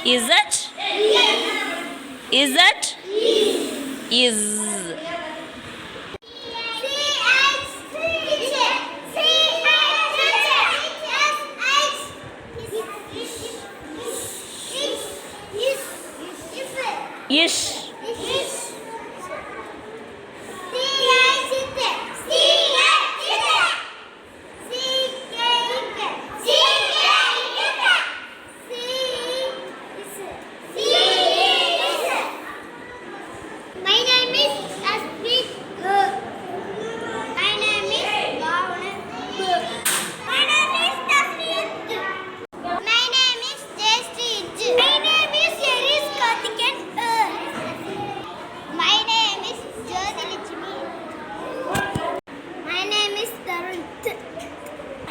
Is it? Is it? Is. Ish.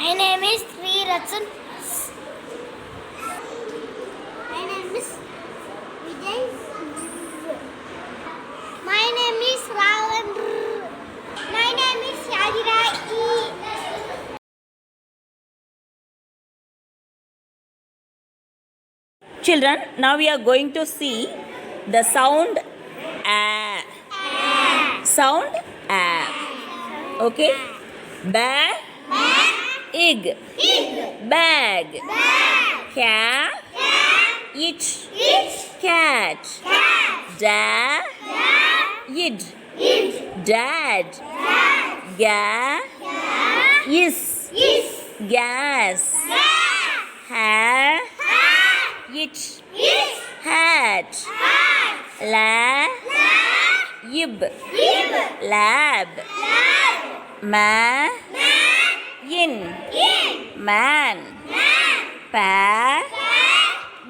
My name is Sri Ratsan. My name is Vijay. My name is Ravan. My name is Yadira E. Children, now we are going to see the sound a. Sound a. Okay? Ba. Ig. Bag. Cat. Itch. Cat. Da. Yid. Dad. Ga. Is. Gas. Ha. Itch. Hat. La. Yib. Lab. Ma. Yin. Man. Pa.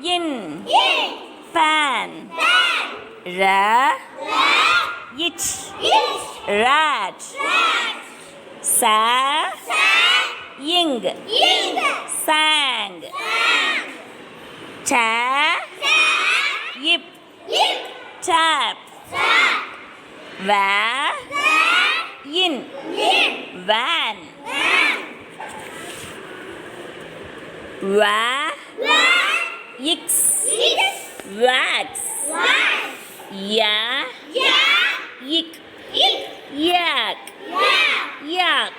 Yin. Pan. Ra. Yitch. Rat. Sa. Ying. Sang. Ta. Yip. Tap. Va. Yin. Van. Wa. Yix. Wax. Ya. Yik. Yak. Yak.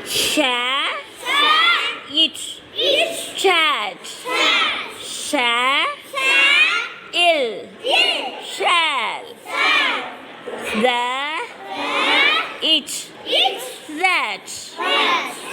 Sha. Ich. Chat. Sha. Il. Shall. The. It. That.